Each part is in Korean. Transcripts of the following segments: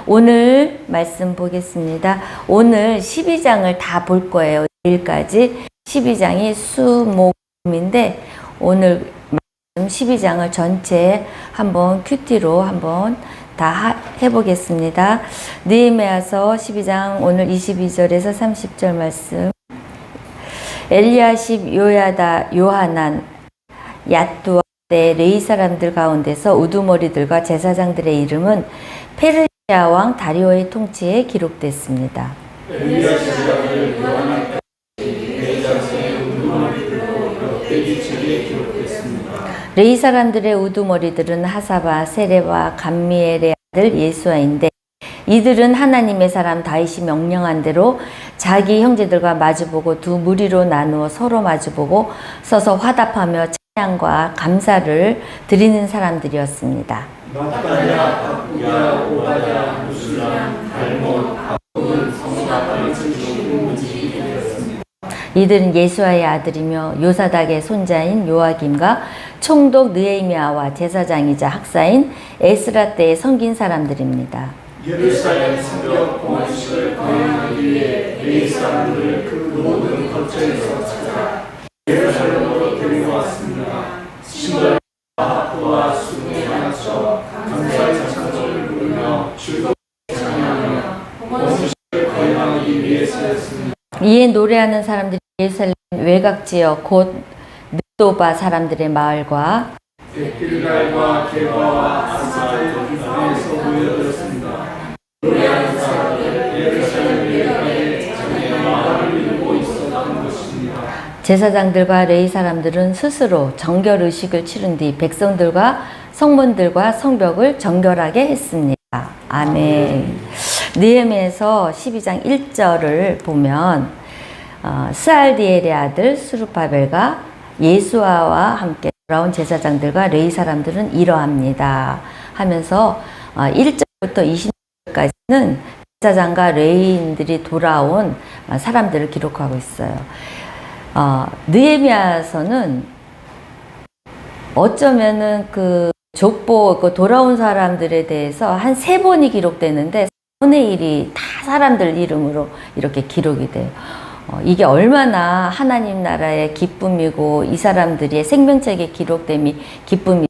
오늘 말씀 보겠습니다. 오늘 12장을 다 볼 거예요. 내일까지 12장이 수목금인데 오늘 말씀 12장을 전체 한번 큐티로 한번 다 해보겠습니다. 느헤미야서 12장 오늘 22절에서 30절 말씀. 엘리야십, 요야다, 요하난, 얏두아 때 레위 사람들 가운데서 우두머리들과 제사장들의 이름은 페르시아 왕 다리오의 통치에 기록됐습니다. 레위 사람들의 우두머리들은 하사바, 세레바, 감미엘의 아들 예수아인데 이들은 하나님의 사람 다윗이 명령한 대로 자기 형제들과 마주보고 두 무리로 나누어 서로 마주보고 서서 화답하며 찬양과 감사를 드리는 사람들이었습니다. 마따냐, 바꾸야, 오바야, 무술람, 갈몬, 바꾸는 성사발 증조문지이었습니다. 이들은 예수아의 아들이며 요사닥의 손자인 요아김과 총독 느헤미야와 제사장이자 학사인 에스라 때에 섬긴 사람들입니다. 예루살렘 성벽 공헌식을 거행하기 위해 레위 사람들을 그 모든 거처에서 찾아 예루살렘으로 데리고 왔습니다. 신발과 하프와 수금에 맞춰 감사의 찬송을 부르며 즐겁게 찬양하며 공헌식을 거행하기 위해서였습니다. 이에 노래하는 사람들이 예루살렘 외곽지역 곧 느도바 사람들의 마을과 길갈과 게바와 아사의 주변에서 모여들었습니다. 노래하는 사람들 예루살렘 외곽에 자기의 마을을 이루고 있었던 것입니다. 제사장들과 레위 사람들은 스스로 정결 의식을 치른 뒤 백성들과 성문들과 성벽을 정결하게 했습니다. 아멘. 느헤미야서 12장 1절을 보면 스알디엘의 아들 스룹바벨과 예수아와 함께 돌아온 제사장들과 레위 사람들은 이러합니다 하면서 1절부터 20절까지는 제사장과 레위인들이 돌아온 사람들을 기록하고 있어요. 느헤미야서는 어쩌면은 그 족보 돌아온 사람들에 대해서 한 3번이 기록되는데 4분의 1이 다 사람들 이름으로 이렇게 기록이 돼요. 이게 얼마나 하나님 나라의 기쁨이고 이 사람들의 생명책에 기록됨이 기쁨이지.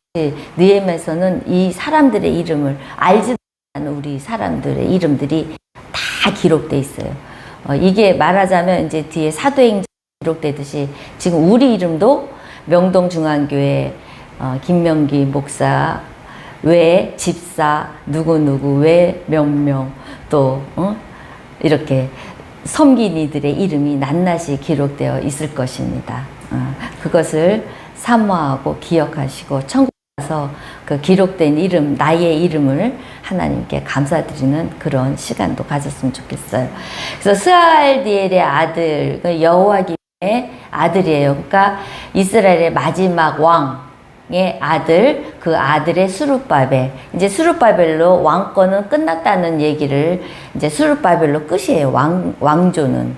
느헤미야서는 이 사람들의 이름을 알지도 않는 우리 사람들의 이름들이 다 기록돼 있어요. 이게 말하자면 이제 뒤에 사도행전 기록되듯이 지금 우리 이름도 명동중앙교회 김명기 목사 외 집사 누구누구 외 몇 명 또 이렇게 섬긴 이들의 이름이 낱낱이 기록되어 있을 것입니다. 그것을 사모하고 기억하시고 천국 가서 그 기록된 이름, 나의 이름을 하나님께 감사드리는 그런 시간도 가졌으면 좋겠어요. 그래서 스알디엘의 아들, 여호와김의 아들이에요. 그러니까 이스라엘의 마지막 왕의 아들, 그 아들의 스룹바벨. 이제 스룹바벨로 왕권은 끝났다는 얘기를 이제 스룹바벨로 끝이에요. 왕조는.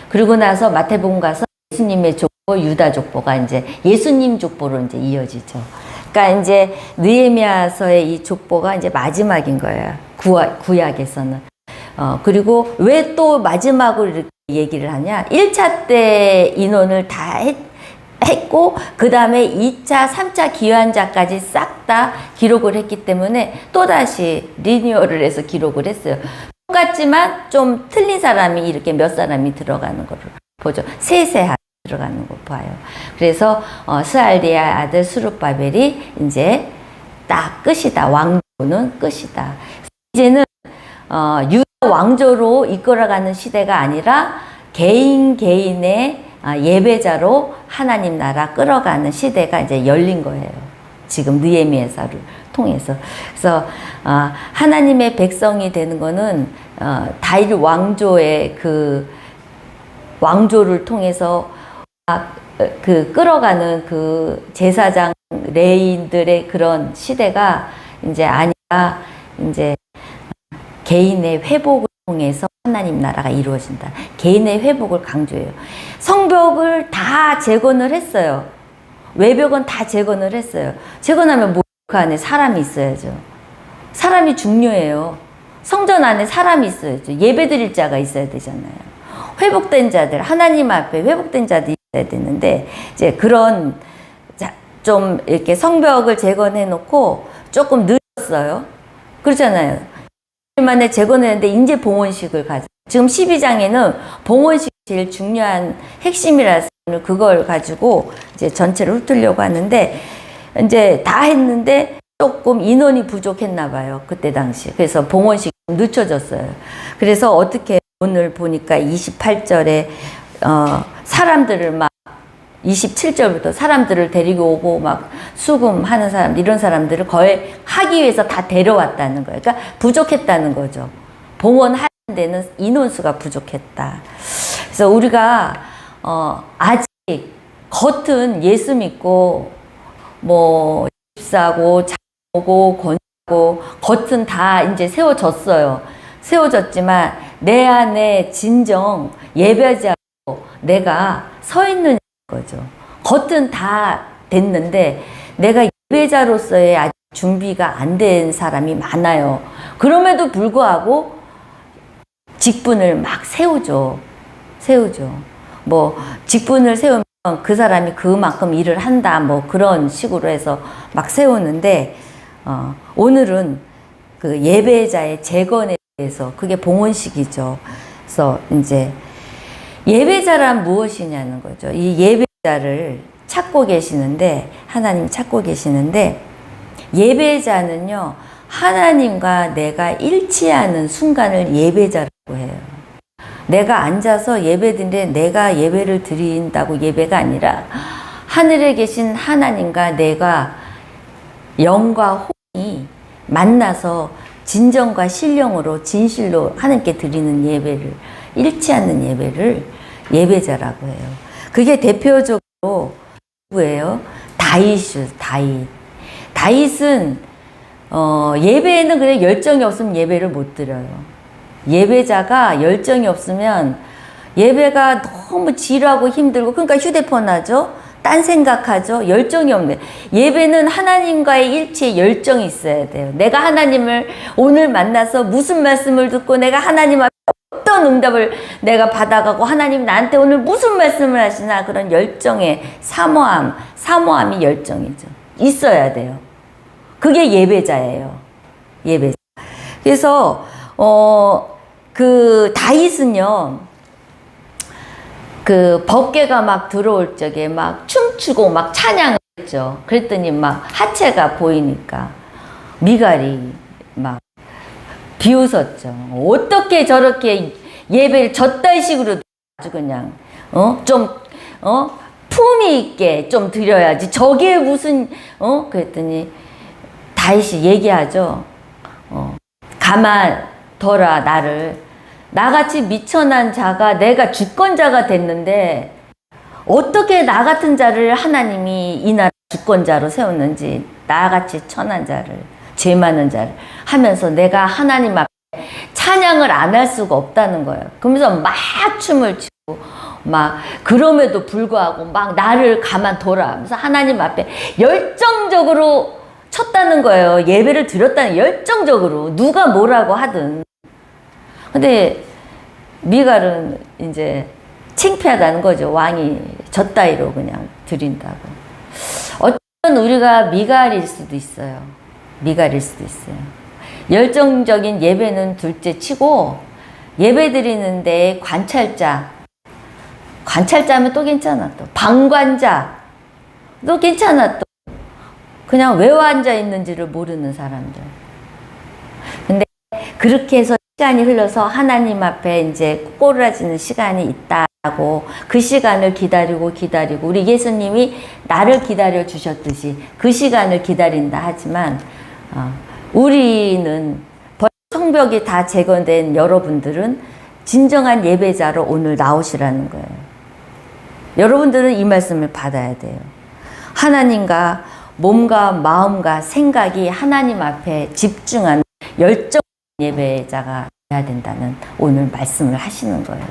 그리고 나서 마태복음 가서 예수님의 족보, 유다 족보가 이제 예수님 족보로 이제 이어지죠. 그러니까 이제 느헤미야서의 이 족보가 이제 마지막인 거예요. 구약에서는. 그리고 왜 또 마지막으로 이렇게 얘기를 하냐? 1차 때 인원을 다 했고 그 다음에 2차, 3차 기환자까지 싹 다 기록을 했기 때문에 또다시 리뉴얼을 해서 기록을 했어요. 똑같지만 좀 틀린 사람이 이렇게 몇 사람이 들어가는 거를 보죠. 세세하게 들어가는 거 봐요. 그래서 스알디엘 아들 스룹바벨이 이제 딱 끝이다. 왕조는 끝이다. 이제는 유다 왕조로 이끌어가는 시대가 아니라 개인의 예배자로 하나님 나라 끌어가는 시대가 이제 열린 거예요. 지금 느헤미야서를 통해서. 그래서 하나님의 백성이 되는 거는 다윗 왕조의 그 왕조를 통해서 그 끌어가는 그 제사장 레위인들의 그런 시대가 이제 아니라 이제 개인의 회복을 통해서 하나님 나라가 이루어진다. 개인의 회복을 강조해요. 성벽을 다 재건을 했어요. 외벽은 다 재건을 했어요. 재건하면 그 안에 사람이 있어야죠. 사람이 중요해요. 성전 안에 사람이 있어야죠. 예배 드릴 자가 있어야 되잖아요. 회복된 자들, 하나님 앞에 회복된 자들이 있어야 되는데, 이제 그런, 좀 이렇게 성벽을 재건해 놓고 조금 늦었어요. 그렇잖아요. 만에 재건했는데, 이제 봉헌식을 가져. 지금 12장에는 봉헌식이 제일 중요한 핵심이라서 오늘 그걸 가지고 이제 전체를 훑으려고 하는데, 이제 다 했는데 조금 인원이 부족했나 봐요. 그때 당시. 그래서 봉헌식이 늦춰졌어요. 그래서 어떻게 오늘 보니까 28절에 사람들을 막 27절부터 사람들을 데리고 오고 막 수금하는 사람, 이런 사람들을 거의 하기 위해서 다 데려왔다는 거예요. 그러니까 부족했다는 거죠. 봉헌하는 데는 인원수가 부족했다. 그래서 우리가 아직 겉은 예수 믿고 뭐 집사고 자고 권하고 겉은 다 이제 세워졌어요. 세워졌지만 내 안에 진정 예배자로 내가 서 있는 거죠. 겉은 다 됐는데 내가 예배자로서의 아직 준비가 안 된 사람이 많아요. 그럼에도 불구하고 직분을 막 세우죠. 뭐 직분을 세우면 그 사람이 그만큼 일을 한다. 뭐 그런 식으로 해서 막 세우는데 오늘은 그 예배자의 재건에 대해서 그게 봉헌식이죠. 그래서 이제 예배자란 무엇이냐는 거죠. 이 예배자를 찾고 계시는데 하나님 찾고 계시는데 예배자는요. 하나님과 내가 일치하는 순간을 예배자라고 해요. 내가 앉아서 예배드리는데 내가 예배를 드린다고 예배가 아니라 하늘에 계신 하나님과 내가 영과 혼이 만나서 진정과 신령으로 진실로 하나님께 드리는 예배를 일치하는 예배를 예배자라고 해요. 그게 대표적으로 누구예요? 다윗은 예배에는 그냥 열정이 없으면 예배를 못 드려요. 예배자가 열정이 없으면 예배가 너무 지루하고 힘들고 그러니까 휴대폰 하죠. 딴 생각하죠. 열정이 없네. 예배는 하나님과의 일치에 열정이 있어야 돼요. 내가 하나님을 오늘 만나서 무슨 말씀을 듣고 내가 하나님 앞에 어떤 응답을 내가 받아가고 하나님 나한테 오늘 무슨 말씀을 하시나 그런 열정의 사모함이 열정이죠. 있어야 돼요. 그게 예배자예요. 예배자. 그래서 그 다윗은요. 그 법궤가 막 들어올 적에 막 춤추고 막 찬양을 했죠. 그랬더니 막 하체가 보이니까 미갈이 막 비웃었죠. 어떻게 저렇게 예배를 저따위 식으로 아주 그냥 품위 있게 좀 드려야지. 저게 무슨 그랬더니 다윗이 얘기하죠. 가만 둬라 나를. 나같이 미천한 자가 내가 주권자가 됐는데 어떻게 나 같은 자를 하나님이 이 나라 주권자로 세웠는지 나같이 천한 자를 죄 많은 자를 하면서 내가 하나님 앞에 찬양을 안 할 수가 없다는 거예요. 그러면서 막 춤을 추고 막 그럼에도 불구하고 막 나를 가만둬라 하면서 하나님 앞에 열정적으로 쳤다는 거예요. 예배를 드렸다는 열정적으로 누가 뭐라고 하든. 근데 미갈은 이제 창피하다는 거죠. 왕이 젖따위로 그냥 드린다고. 어떤 우리가 미갈일 수도 있어요. 열정적인 예배는 둘째 치고 예배 드리는데 관찰자면 또 괜찮아. 또 방관자 또 괜찮아. 또 그냥 왜 앉아 있는지를 모르는 사람들. 근데 그렇게 해서 시간이 흘러서 하나님 앞에 이제 꼬꾸라지는 시간이 있다고 그 시간을 기다리고 우리 예수님이 나를 기다려 주셨듯이 그 시간을 기다린다 하지만 우리는 벌써 성벽이 다 재건된 여러분들은 진정한 예배자로 오늘 나오시라는 거예요. 여러분들은 이 말씀을 받아야 돼요. 하나님과 몸과 마음과 생각이 하나님 앞에 집중한 열정 예배자가 돼야 된다는 오늘 말씀을 하시는 거예요.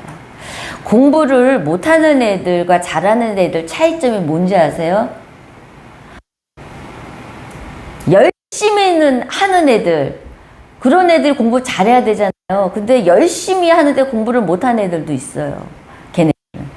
공부를 못하는 애들과 잘하는 애들 차이점이 뭔지 아세요? 열심히는 하는 애들 그런 애들이 공부 잘해야 되잖아요. 근데 열심히 하는데 공부를 못하는 애들도 있어요. 걔네들은.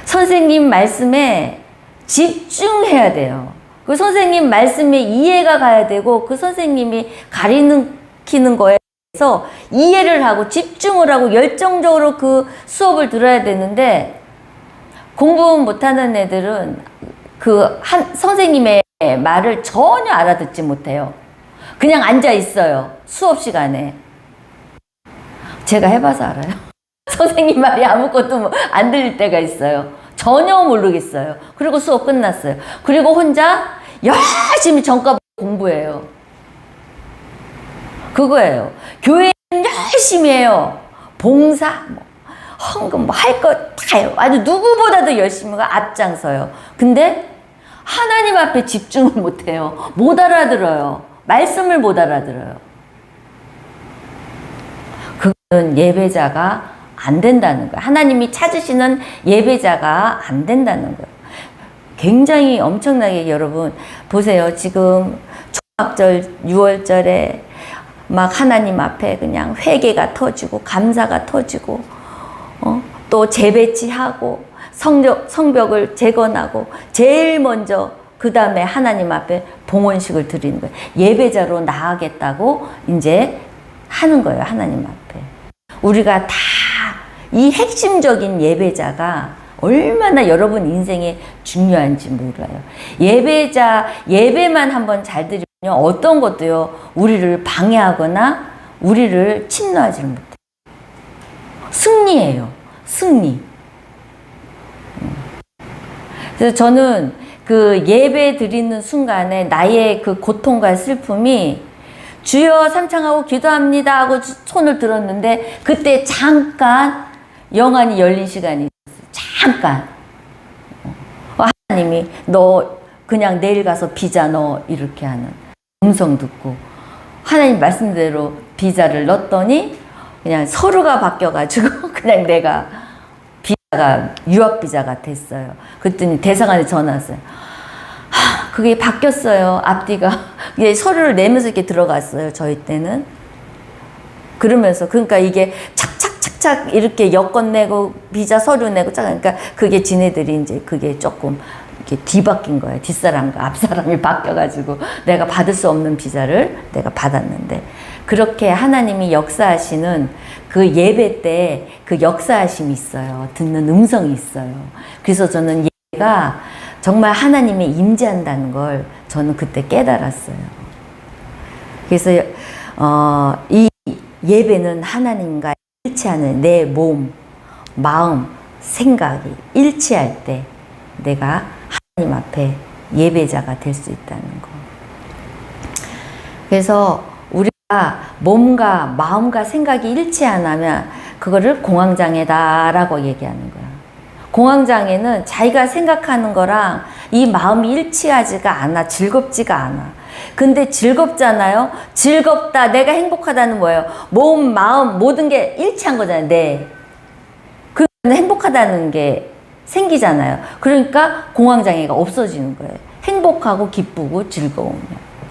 선생님 말씀에 집중해야 돼요. 그 선생님 말씀에 이해가 가야 되고 그 선생님이 가리키는 거에 대해서 이해를 하고 집중을 하고 열정적으로 그 수업을 들어야 되는데 공부 못하는 애들은 그 선생님의 말을 전혀 알아듣지 못해요. 그냥 앉아 있어요. 수업 시간에. 제가 해봐서 알아요. 선생님 말이 아무것도 안 들릴 때가 있어요. 전혀 모르겠어요. 그리고 수업 끝났어요. 그리고 혼자 열심히 전과 공부해요. 그거예요. 교회는 열심히 해요. 봉사, 헌금, 할 거 다 해요. 아주 누구보다도 열심히 앞장서요. 근데 하나님 앞에 집중을 못해요. 못 알아들어요. 말씀을 못 알아들어요. 그건 예배자가 안 된다는 거예요. 하나님이 찾으시는 예배자가 안 된다는 거예요. 굉장히 엄청나게 여러분 보세요. 지금 초막절 6월절에 막 하나님 앞에 그냥 회개가 터지고 감사가 터지고 또 재배치하고 성벽을 재건하고 제일 먼저 그 다음에 하나님 앞에 봉헌식을 드리는 거예요. 예배자로 나아가겠다고 이제 하는 거예요. 하나님 앞에. 우리가 다 이 핵심적인 예배자가 얼마나 여러분 인생에 중요한지 몰라요. 예배만 한번 잘 드리면 어떤 것도요, 우리를 방해하거나 우리를 침노하지 못해요. 승리예요. 승리. 그래서 저는 그 예배 드리는 순간에 나의 그 고통과 슬픔이 주여 삼창하고 기도합니다 하고 손을 들었는데 그때 잠깐 영안이 열린 시간이 있었어요. 잠깐. 하나님이 너 그냥 내일 가서 비자 넣어 이렇게 하는 음성 듣고 하나님 말씀대로 비자를 넣었더니 그냥 서류가 바뀌어가지고 그냥 내가 비자가 유학 비자가 됐어요. 그랬더니 대사관에 전화 왔어요. 그게 바뀌었어요. 앞뒤가. 서류를 내면서 이렇게 들어갔어요. 저희 때는. 그러면서 그러니까 이게 착착착착 이렇게 여권 내고 비자 서류 내고 그러니까 그게 지네들이 이제 그게 조금 이렇게 뒤바뀐 거예요. 뒷사람과 앞사람이 바뀌어가지고 내가 받을 수 없는 비자를 내가 받았는데 그렇게 하나님이 역사하시는 그 예배 때 그 역사하심이 있어요. 듣는 음성이 있어요. 그래서 저는 예배가 정말 하나님이 임재한다는 걸 저는 그때 깨달았어요. 그래서 이 예배는 하나님과 일치하는 내 몸, 마음, 생각이 일치할 때 내가 하나님 앞에 예배자가 될 수 있다는 거. 그래서 우리가 몸과 마음과 생각이 일치 안 하면 그거를 공황장애다라고 얘기하는 거야. 공황장애는 자기가 생각하는 거랑 이 마음이 일치하지가 않아. 즐겁지가 않아. 근데 즐겁잖아요. 즐겁다. 내가 행복하다는 뭐예요? 몸, 마음 모든 게 일치한 거잖아요. 네. 그러면 행복하다는 게 생기잖아요. 그러니까 공황장애가 없어지는 거예요. 행복하고 기쁘고 즐거우면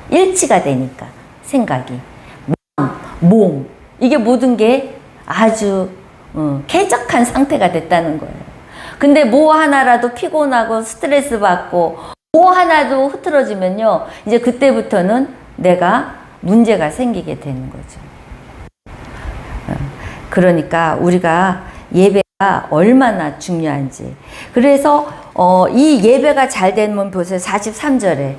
일치가 되니까 생각이 마음, 몸 이게 모든 게 아주 쾌적한 상태가 됐다는 거예요. 근데 뭐 하나라도 피곤하고 스트레스 받고 뭐 하나도 흐트러지면요 이제 그때부터는 내가 문제가 생기게 되는 거죠. 그러니까 우리가 예배가 얼마나 중요한지. 그래서 이 예배가 잘 되면 보세요. 43절에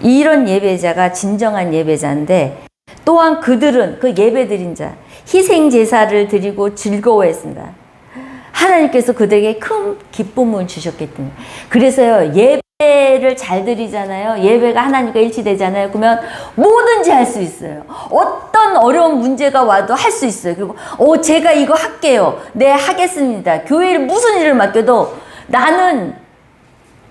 이런 예배자가 진정한 예배자인데 또한 그들은 그 예배드린 자 희생 제사를 드리고 즐거워했습니다. 하나님께서 그들에게 큰 기쁨을 주셨기 때문에. 그래서요 예배를 잘 드리잖아요. 예배가 하나님과 일치되잖아요. 그러면 뭐든지 할 수 있어요. 어떤 어려운 문제가 와도 할 수 있어요. 그리고 제가 이거 할게요. 네 하겠습니다. 교회에 무슨 일을 맡겨도 나는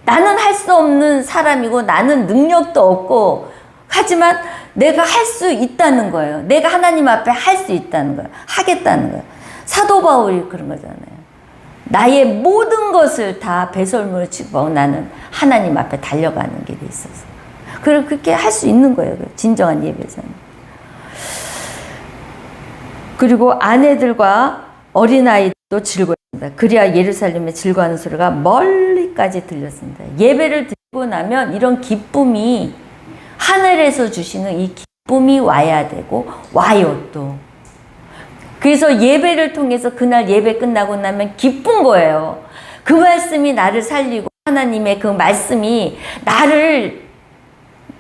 할 수 없는 사람이고 나는 능력도 없고 하지만 내가 할 수 있다는 거예요. 내가 하나님 앞에 할 수 있다는 거예요. 하겠다는 거예요. 사도 바울이 그런 거잖아요. 나의 모든 것을 다 배설물을 치고 나는 하나님 앞에 달려가는 길이 있어서. 그렇게 할 수 있는 거예요. 진정한 예배자는. 그리고 아내들과 어린아이도 즐거웠습니다. 그리야 예루살렘의 즐거워하는 소리가 멀리까지 들렸습니다. 예배를 드리고 나면 이런 기쁨이 하늘에서 주시는 이 기쁨이 와야 되고 와요 또. 그래서 예배를 통해서 그날 예배 끝나고 나면 기쁜 거예요. 그 말씀이 나를 살리고 하나님의 그 말씀이 나를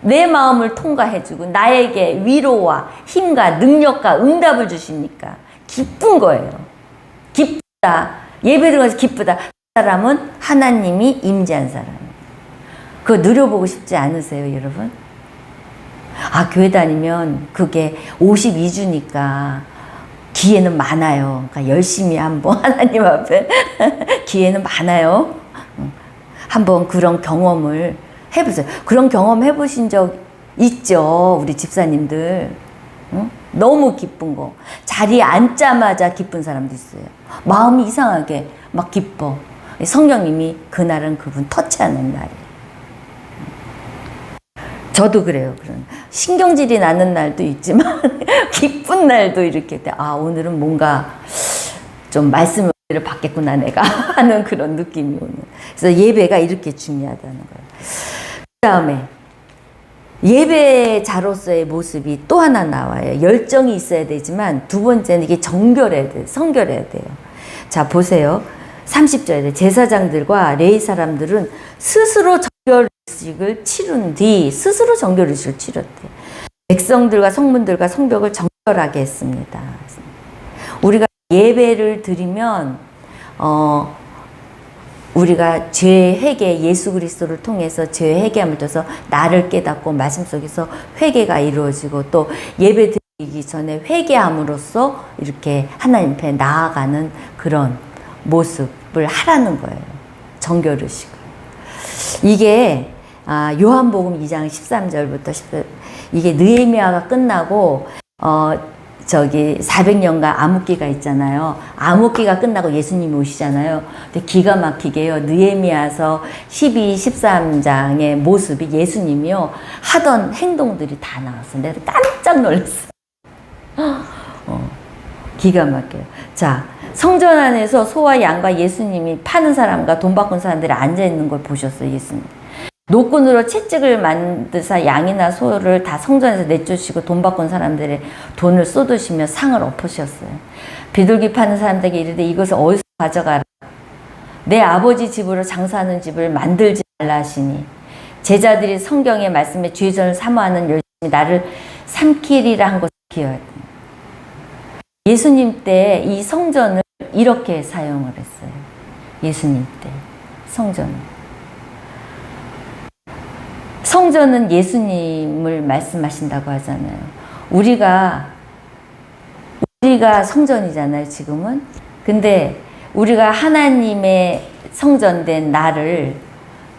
내 마음을 통과해주고 나에게 위로와 힘과 능력과 응답을 주시니까 기쁜 거예요. 기쁘다. 예배를 가서 기쁘다. 그 사람은 하나님이 임재한 사람이에요. 그거 누려보고 싶지 않으세요, 여러분? 아, 교회 다니면 그게 52주니까 기회는 많아요. 그러니까 열심히 한번 하나님 앞에 기회는 많아요. 한번 그런 경험을 해보세요. 그런 경험 해보신 적 있죠? 우리 집사님들. 응? 너무 기쁜 거. 자리에 앉자마자 기쁜 사람도 있어요. 마음이 이상하게 막 기뻐. 성령님이 그날은 그분 터치하는 날이에요. 저도 그래요. 그런 신경질이 나는 날도 있지만 기쁜 날도 이렇게 돼. 아, 오늘은 뭔가 좀 말씀을 받겠구나 내가 하는 그런 느낌이 오는. 그래서 예배가 이렇게 중요하다는 거예요. 그 다음에 예배자로서의 모습이 또 하나 나와요. 열정이 있어야 되지만 두 번째는 이게 정결해야 돼요. 성결해야 돼요. 자, 보세요. 30절에 제사장들과 레위 사람들은 스스로 정결의식을 치룬 뒤 스스로 정결의식을 치렀대. 백성들과 성문들과 성벽을 정결하게 했습니다. 우리가 예배를 드리면 우리가 죄 회개, 예수 그리스도를 통해서 죄 회개함을 통해서 나를 깨닫고 말씀 속에서 회개가 이루어지고 또 예배 드리기 전에 회개함으로써 이렇게 하나님 앞에 나아가는 그런 모습을 하라는 거예요. 정결의식을. 이게 요한복음 2장 13절부터 10절 이게 느헤미야가 끝나고 400년간 암흑기가 있잖아요. 암흑기가 끝나고 예수님이 오시잖아요. 근데 기가 막히게요. 느헤미야서 12, 13장의 모습이 예수님이요. 하던 행동들이 다 나왔어요. 내가 깜짝 놀랐어요. 기가 막혀요. 자, 성전 안에서 소와 양과 예수님이 파는 사람과 돈 바꾼 사람들이 앉아있는 걸 보셨어요. 예수님. 노끈으로 채찍을 만드사 양이나 소를 다 성전에서 내쫓으시고 돈 바꾼 사람들의 돈을 쏟으시며 상을 엎으셨어요. 비둘기 파는 사람들에게 이르되 이것을 어디서 가져가라. 내 아버지 집으로 장사하는 집을 만들지 말라 하시니 제자들이 성경의 말씀에 죄전을 사모하는 열심히 나를 삼키리라 한 것을 기억해야 돼. 예수님 때 이 성전을 이렇게 사용을 했어요. 예수님 때 성전을. 성전은 예수님을 말씀하신다고 하잖아요. 우리가 성전이잖아요, 지금은. 근데 우리가 하나님의 성전된 나를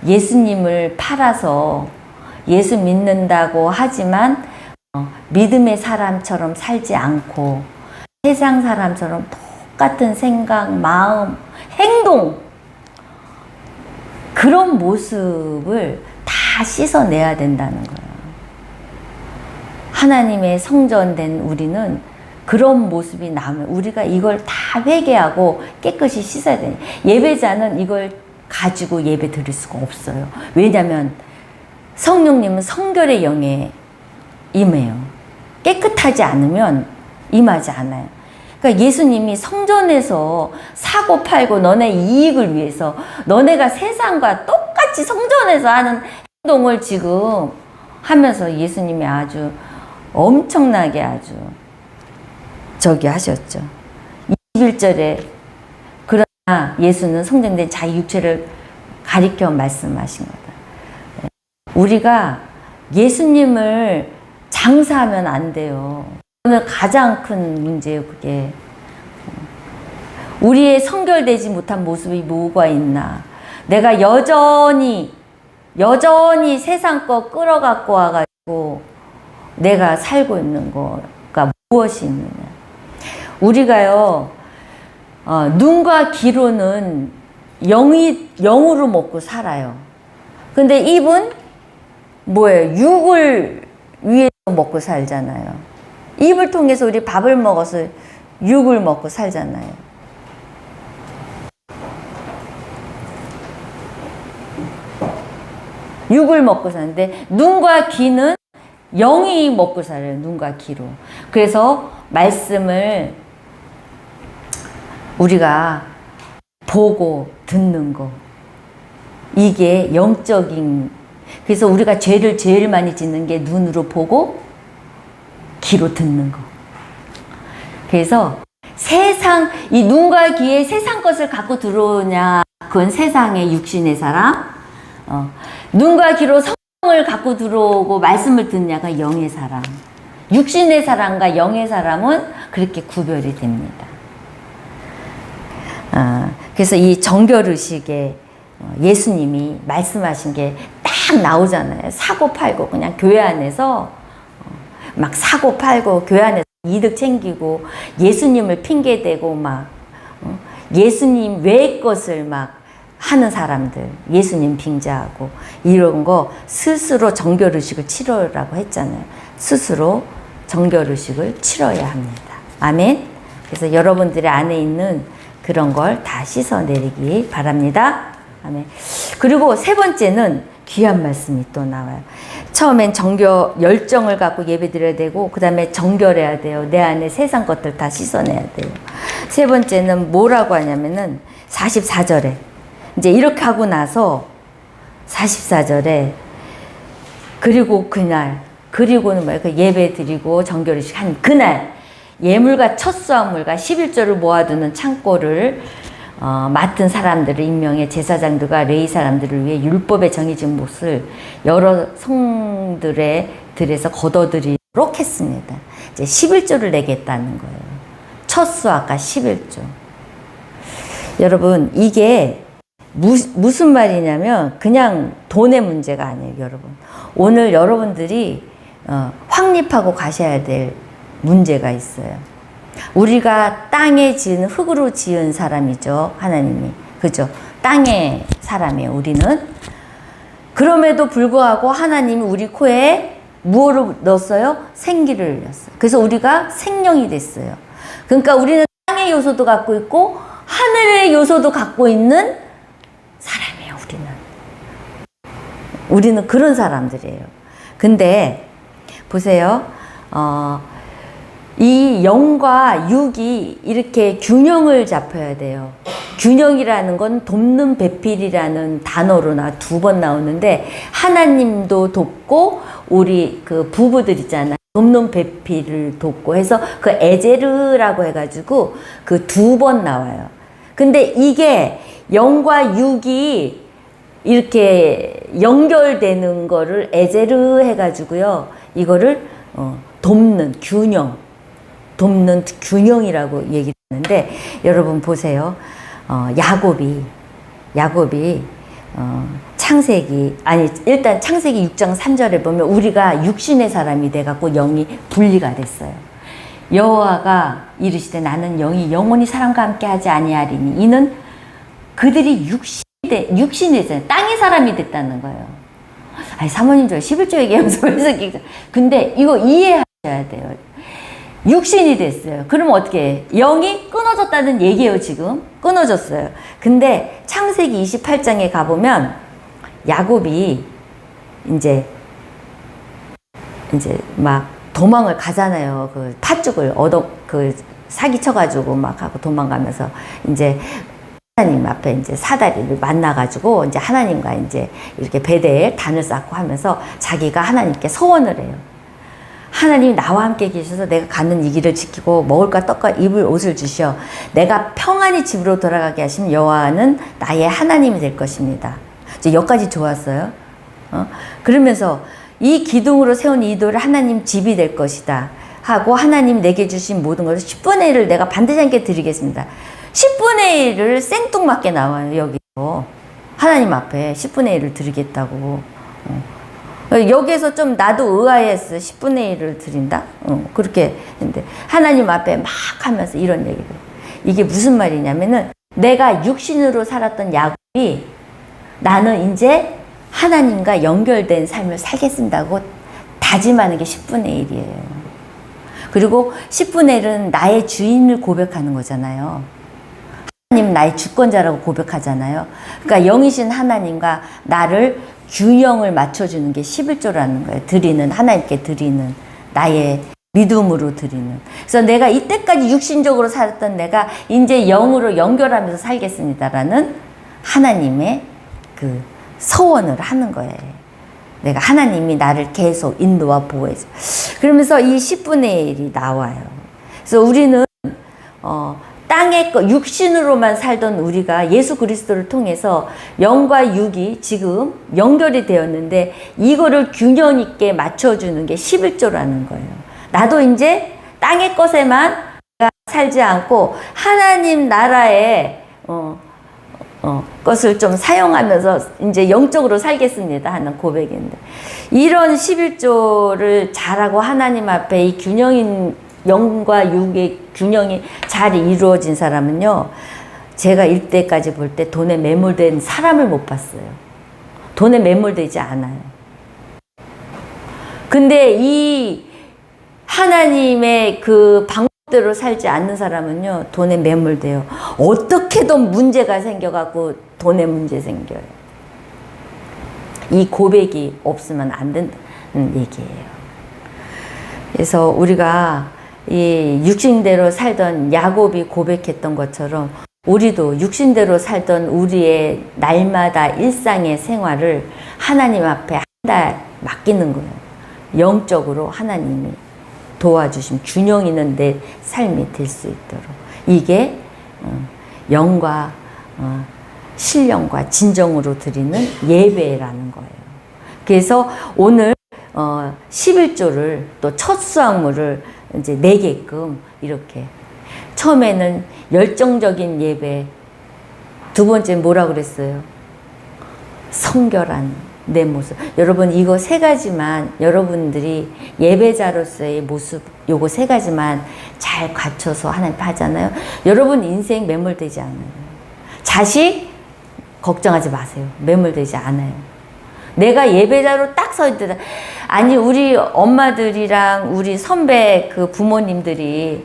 예수님을 팔아서 예수 믿는다고 하지만 믿음의 사람처럼 살지 않고 세상 사람처럼 똑같은 생각, 마음, 행동 그런 모습을 다 씻어내야 된다는 거예요. 하나님의 성전된 우리는 그런 모습이 나오면 우리가 이걸 다 회개하고 깨끗이 씻어야 돼요. 예배자는 이걸 가지고 예배 드릴 수가 없어요. 왜냐하면 성령님은 성결의 영에 임해요. 깨끗하지 않으면 임하지 않아요. 그러니까 예수님이 성전에서 사고 팔고 너네 이익을 위해서 너네가 세상과 똑같이 성전에서 하는 행동을 지금 하면서 예수님이 아주 엄청나게 아주 하셨죠. 21절에 그러나 예수는 성전된 자기 육체를 가리켜 말씀하신 거다. 우리가 예수님을 장사하면 안 돼요. 오늘 가장 큰 문제예요, 그게. 우리의 성결되지 못한 모습이 뭐가 있나. 내가 여전히 세상 거 끌어갖고 와가지고 내가 살고 있는 거가 무엇이 있느냐. 우리가요, 눈과 귀로는 영으로 먹고 살아요. 근데 입은 뭐예요? 육을 위해서 먹고 살잖아요. 입을 통해서 우리 밥을 먹어서 육을 먹고 살잖아요. 육을 먹고 사는데 눈과 귀는 영이 먹고 살아요. 눈과 귀로. 그래서 말씀을 우리가 보고 듣는 거, 이게 영적인, 그래서 우리가 죄를 제일 많이 짓는 게 눈으로 보고 귀로 듣는 거. 그래서 세상, 이 눈과 귀에 세상 것을 갖고 들어오냐, 그건 세상의 육신의 사람. 눈과 귀로 성령을 갖고 들어오고 말씀을 듣냐가 영의 사람. 육신의 사람과 영의 사람은 그렇게 구별이 됩니다. 그래서 이 정결의식에 예수님이 말씀하신 게 딱 나오잖아요. 사고 팔고 그냥 교회 안에서 막 사고 팔고 교회 안에서 이득 챙기고 예수님을 핑계대고 막 예수님 외의 것을 막 하는 사람들, 예수님 빙자하고 이런 거 스스로 정결의식을 치러라고 했잖아요. 스스로 정결의식을 치러야 합니다. 아멘. 그래서 여러분들의 안에 있는 그런 걸 다 씻어내리기 바랍니다. 아멘. 그리고 세 번째는 귀한 말씀이 또 나와요. 처음엔 열정을 갖고 예배 드려야 되고, 그 다음에 정결해야 돼요. 내 안에 세상 것들 다 씻어내야 돼요. 세 번째는 뭐라고 하냐면은 44절에 이제 이렇게 하고 나서 44절에 그리고 그날, 그리고는 뭐예요? 그 예배 드리고 정결의식 한 그날 예물과 첫수화물과 11조를 모아두는 창고를 맡은 사람들을 임명해 제사장들과 레위 사람들을 위해 율법에 정해진 몫을 여러 성들의 들에서 걷어들이도록 했습니다. 이제 11조를 내겠다는 거예요. 첫수화가 11조. 여러분, 이게 무슨 말이냐면 그냥 돈의 문제가 아니에요, 여러분. 오늘 여러분들이 확립하고 가셔야 될 문제가 있어요. 우리가 땅에 지은, 흙으로 지은 사람이죠, 하나님이. 그죠? 땅의 사람이에요, 우리는. 그럼에도 불구하고 하나님이 우리 코에 무엇을 넣었어요? 생기를 넣었어요. 그래서 우리가 생명이 됐어요. 그러니까 우리는 땅의 요소도 갖고 있고 하늘의 요소도 갖고 있는 사람이에요, 우리는 그런 사람들이에요. 근데 보세요. 이 영과 육이 이렇게 균형을 잡혀야 돼요. 균형이라는 건 돕는 배필이라는 단어로 두 번 나오는데, 하나님도 돕고 우리 그 부부들 있잖아요. 돕는 배필을 돕고 해서 그 에제르라고 해가지고 그 2번 나와요. 근데 이게 영과 육이 이렇게 연결되는 거를 에제르 해가지고요. 이거를 돕는 균형이라고 얘기를 하는데, 여러분 보세요. 야곱이 일단 창세기 6장 3절에 보면 우리가 육신의 사람이 돼갖고 영이 분리가 됐어요. 여호와가 이르시되 나는 영이 영원히 사람과 함께 하지 아니하리니 이는 그들이 육신이 됐어요. 땅의 사람이 됐다는 거예요. 아니, 사모님 저 11조 얘기하면서 그래서 근데 이거 이해하셔야 돼요. 육신이 됐어요. 그러면 어떻게 해? 영이 끊어졌다는 얘기예요, 지금. 끊어졌어요. 근데 창세기 28장에 가보면 야곱이 이제 막 도망을 가잖아요. 그 팥죽을 사기쳐가지고 막 하고 도망가면서 이제 하나님 앞에 이제 사다리를 만나가지고 이제 하나님과 이제 이렇게 베델 단을 쌓고 하면서 자기가 하나님께 소원을 해요. 하나님이 나와 함께 계셔서 내가 가는 이 길을 지키고 먹을까 떡과 입을 옷을 주시어 내가 평안히 집으로 돌아가게 하신 여호와는 나의 하나님이 될 것입니다. 이제 여기까지 좋았어요. 그러면서 이 기둥으로 세운 이 돌을 하나님 집이 될 것이다 하고 하나님 내게 주신 모든 것을 10분의 1을 내가 반드시 함께 드리겠습니다. 10분의 1을 생뚱맞게 나와요. 여기서 하나님 앞에 10분의 1을 드리겠다고. 여기에서 좀 나도 의아했어. 10분의 1을 드린다? 그렇게 했는데 하나님 앞에 막 하면서 이런 얘기를. 이게 무슨 말이냐면은 내가 육신으로 살았던 야곱이 나는 이제 하나님과 연결된 삶을 살겠습니다고 다짐하는 게 10분의 1이에요. 그리고 10분의 1은 나의 주인을 고백하는 거잖아요. 하나님 나의 주권자라고 고백하잖아요. 그러니까 영이신 하나님과 나를 균형을 맞춰주는 게 11조라는 거예요. 드리는, 하나님께 드리는, 나의 믿음으로 드리는. 그래서 내가 이때까지 육신적으로 살았던 내가 이제 영으로 연결하면서 살겠습니다라는 하나님의 그 서원을 하는 거예요. 내가 하나님이 나를 계속 인도와 보호해줘. 그러면서 이 10분의 1이 나와요. 그래서 우리는 땅의 것, 육신으로만 살던 우리가 예수 그리스도를 통해서 영과 육이 지금 연결이 되었는데 이거를 균형 있게 맞춰주는 게 11조라는 거예요. 나도 이제 땅의 것에만 살지 않고 하나님 나라의 것을 좀 사용하면서 이제 영적으로 살겠습니다 하는 고백인데, 이런 11조를 잘하고 하나님 앞에 이 균형인 영과 육의 균형이 잘 이루어진 사람은요, 제가 이때까지 볼 때 돈에 매몰된 사람을 못 봤어요. 돈에 매몰되지 않아요. 근데 이 하나님의 그 방법대로 살지 않는 사람은요, 돈에 매몰돼요. 어떻게든 문제가 생겨갖고 돈에 문제 생겨요. 이 고백이 없으면 안 된다는 얘기예요. 그래서 우리가 이 육신대로 살던 야곱이 고백했던 것처럼 우리도 육신대로 살던 우리의 날마다 일상의 생활을 하나님 앞에 한 달 맡기는 거예요. 영적으로 하나님이 도와주심, 균형 있는 내 삶이 될 수 있도록. 이게 영과 신령과 진정으로 드리는 예배라는 거예요. 그래서 오늘 11조를 또 첫 수확물을 이제 내게끔 이렇게, 처음에는 열정적인 예배, 두 번째 뭐라 그랬어요? 성결한 내 모습. 여러분 이거 세 가지만 여러분들이 예배자로서의 모습, 요거 세 가지만 잘 갖춰서 하나님 하잖아요. 여러분 인생 매몰되지 않아요. 자식 걱정하지 마세요. 매몰되지 않아요. 내가 예배자로 딱 서 있다. 아니 우리 엄마들이랑 우리 선배 그 부모님들이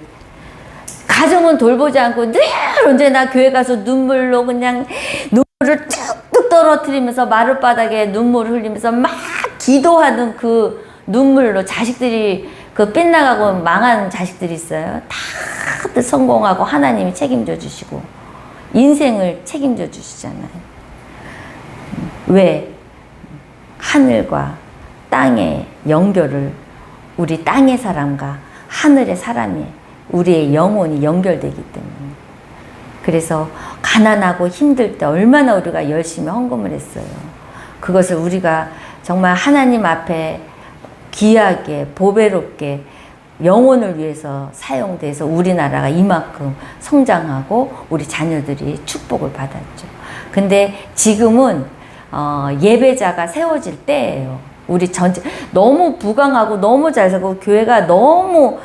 가정은 돌보지 않고 늘 언제나 교회 가서 눈물로 그냥 눈물을 뚝뚝 떨어뜨리면서 마룻바닥에 눈물을 흘리면서 막 기도하는 그 눈물로 자식들이 그 빗나가고 망한 자식들이 있어요. 다들 성공하고 하나님이 책임져 주시고 인생을 책임져 주시잖아요. 왜? 하늘과 땅의 연결을, 우리 땅의 사람과 하늘의 사람이, 우리의 영혼이 연결되기 때문에. 그래서 가난하고 힘들 때 얼마나 우리가 열심히 헌금을 했어요. 그것을 우리가 정말 하나님 앞에 귀하게 보배롭게 영혼을 위해서 사용돼서 우리나라가 이만큼 성장하고 우리 자녀들이 축복을 받았죠. 근데 지금은 예배자가 세워질 때예요. 우리 전체 너무 부강하고 너무 잘 살고 교회가 너무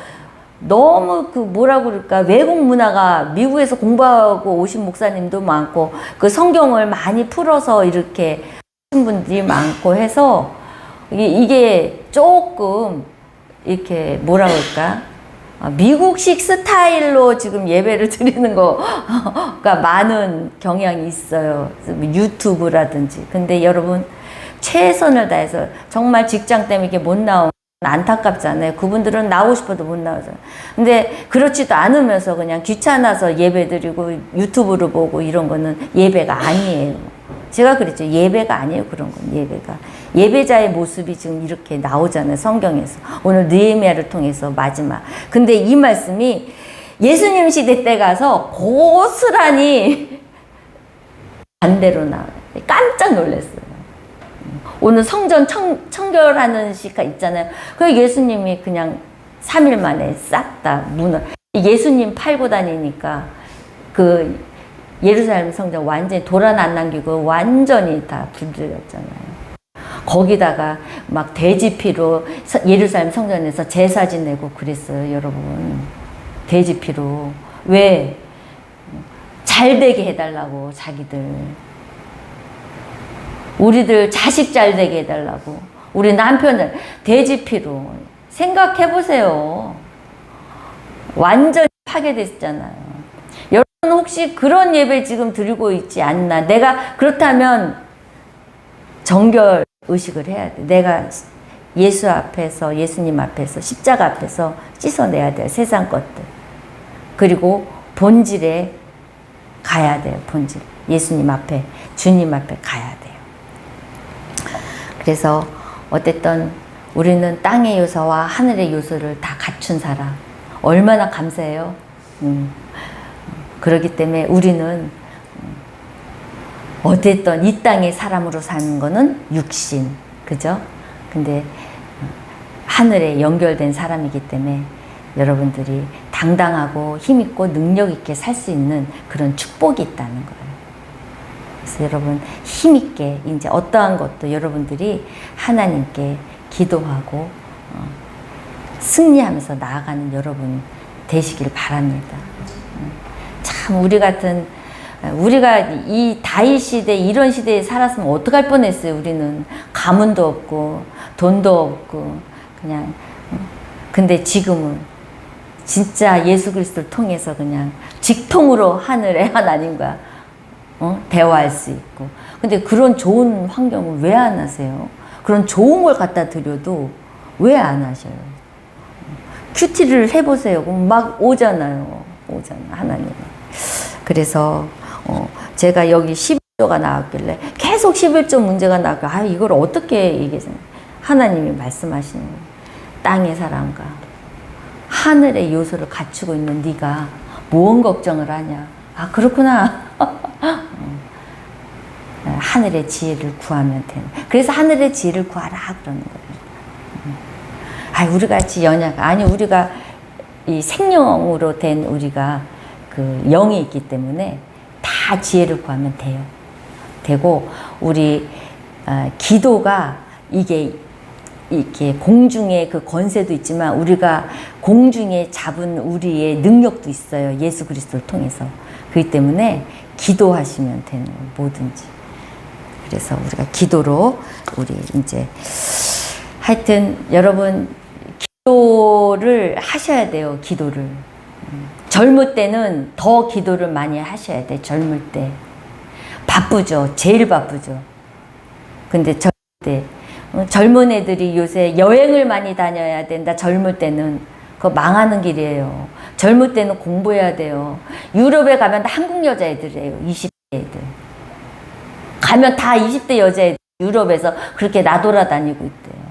그 뭐라 그럴까, 외국 문화가, 미국에서 공부하고 오신 목사님도 많고 그 성경을 많이 풀어서 이렇게 하신 분들이 많고 해서 이게 조금 이렇게 뭐라 그럴까, 미국식 스타일로 지금 예배를 드리는 거가 많은 경향이 있어요. 유튜브라든지. 근데 여러분 최선을 다해서 정말 직장 때문에 이게 못 나오면 안타깝잖아요. 그분들은 나오고 싶어도 못 나오잖아요. 근데 그렇지도 않으면서 그냥 귀찮아서 예배 드리고 유튜브를 보고 이런 거는 예배가 아니에요. 제가 그랬죠. 예배가 아니에요. 그런 건 예배가. 예배자의 모습이 지금 이렇게 나오잖아요. 성경에서. 오늘 느헤미야를 통해서 마지막. 근데 이 말씀이 예수님 시대 때 가서 고스란히 반대로 나와요. 깜짝 놀랐어요. 오늘 성전 청결하는 시가 있잖아요. 그 예수님이 그냥 3일 만에 싹 다 문을, 예수님 팔고 다니니까 그 예루살렘 성전 완전히 도란 안 남기고 완전히 다 불들였잖아요. 거기다가 막 돼지피로 예루살렘 성전에서 제사 지내고 그랬어요, 여러분. 돼지피로. 왜? 잘 되게 해달라고, 자기들. 우리들 자식 잘 되게 해달라고. 우리 남편을 돼지피로. 생각해보세요. 완전히 파괴됐잖아요. 여러분 혹시 그런 예배 지금 드리고 있지 않나? 내가 그렇다면 정결 의식을 해야 돼. 내가 예수 앞에서, 예수님 앞에서, 십자가 앞에서 씻어내야 돼요. 세상 것들. 그리고 본질에 가야 돼요. 본질. 예수님 앞에, 주님 앞에 가야 돼요. 그래서 어쨌든 우리는 땅의 요소와 하늘의 요소를 다 갖춘 사람. 얼마나 감사해요. 그렇기 때문에 우리는 어쨌든 이 땅의 사람으로 사는 거는 육신. 그죠? 근데 하늘에 연결된 사람이기 때문에 여러분들이 당당하고 힘있고 능력있게 살 수 있는 그런 축복이 있다는 거예요. 그래서 여러분 힘있게 이제 어떠한 것도 여러분들이 하나님께 기도하고 승리하면서 나아가는 여러분 되시길 바랍니다. 참 우리가 이 다윗 시대 이런 시대에 살았으면 어떡할 뻔했어요. 우리는 가문도 없고 돈도 없고 그냥 근데 지금은 진짜 예수 그리스도를 통해서 그냥 직통으로 하늘의 하나님과 대화할 수 있고 근데 그런 좋은 환경을 왜 안 하세요? 그런 좋은 걸 갖다 드려도 왜 안 하셔요? 큐티를 해보세요. 그럼 막 오잖아요. 하나님은. 그래서 제가 여기 11조가 나왔길래 계속 11조 문제가 나왔길래 이걸 어떻게 이게 하나님이 말씀하시는 거예요. 땅의 사람과 하늘의 요소를 갖추고 있는 네가 무언 걱정을 하냐. 그렇구나. 하늘의 지혜를 구하면 되는. 그래서 하늘의 지혜를 구하라 그러는 거예요. 우리 같이 우리가 이 생명으로 된 우리가 그 영이 있기 때문에 다 지혜를 구하면 돼요. 되고 우리 기도가 이렇게 공중에 그 권세도 있지만 우리가 공중에 잡은 우리의 능력도 있어요. 예수 그리스도를 통해서. 그렇기 때문에 기도하시면 되는 거예요. 뭐든지. 그래서 우리가 기도로 우리 이제 하여튼 여러분 기도를 하셔야 돼요. 기도를. 젊을 때는 더 기도를 많이 하셔야 돼. 젊을 때. 바쁘죠. 제일 바쁘죠. 근데 젊을 때 젊은 애들이 요새 여행을 많이 다녀야 된다. 젊을 때는 그거 망하는 길이에요. 젊을 때는 공부해야 돼요. 유럽에 가면 다 한국 여자애들이에요. 20대 애들. 가면 다 20대 여자애들 유럽에서 그렇게 나돌아다니고 있대요.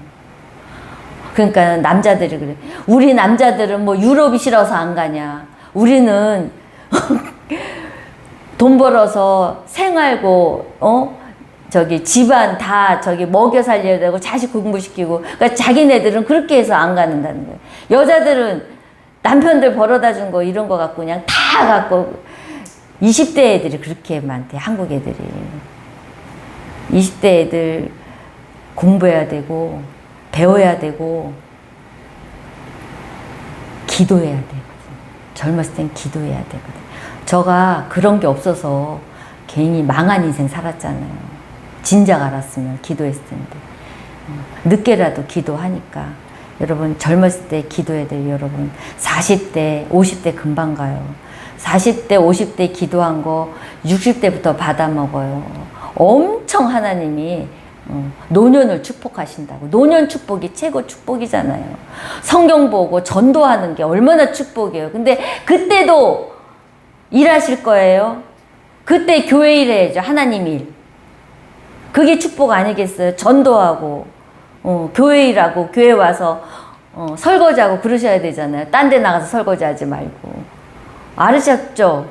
그러니까 남자들이 그래. 우리 남자들은 뭐 유럽이 싫어서 안 가냐. 우리는 돈 벌어서 생활고 집안 다 먹여 살려야 되고 자식 공부시키고 그러니까 자기네들은 그렇게 해서 안 가는다는 거예요. 여자들은 남편들 벌어다 준 거 이런 거 갖고 그냥 다 갖고 20대 애들이 그렇게 많대. 한국 애들이 20대 애들 공부해야 되고 배워야 되고 기도해야 되거든. 젊었을 땐 기도해야 되거든. 저가 그런 게 없어서 괜히 망한 인생 살았잖아요. 진작 알았으면 기도했을 텐데. 늦게라도 기도하니까. 여러분 젊었을 때 기도해야 돼요. 여러분 40대 50대 금방 가요. 40대 50대 기도한 거 60대부터 받아먹어요. 엄청 하나님이 노년을 축복하신다고. 노년 축복이 최고 축복이잖아요. 성경 보고 전도하는 게 얼마나 축복이에요. 근데 그때도 일하실 거예요. 그때 교회 일 해야죠. 하나님 일. 그게 축복 아니겠어요? 전도하고 교회 일하고 교회 와서 설거지하고 그러셔야 되잖아요. 딴 데 나가서 설거지하지 말고. 알으셨죠?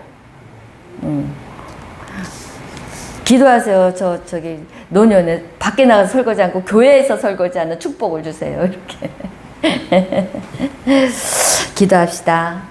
기도하세요. 저기 노년에 밖에 나가서 설거지 않고 교회에서 설거지하는 축복을 주세요. 이렇게 기도합시다.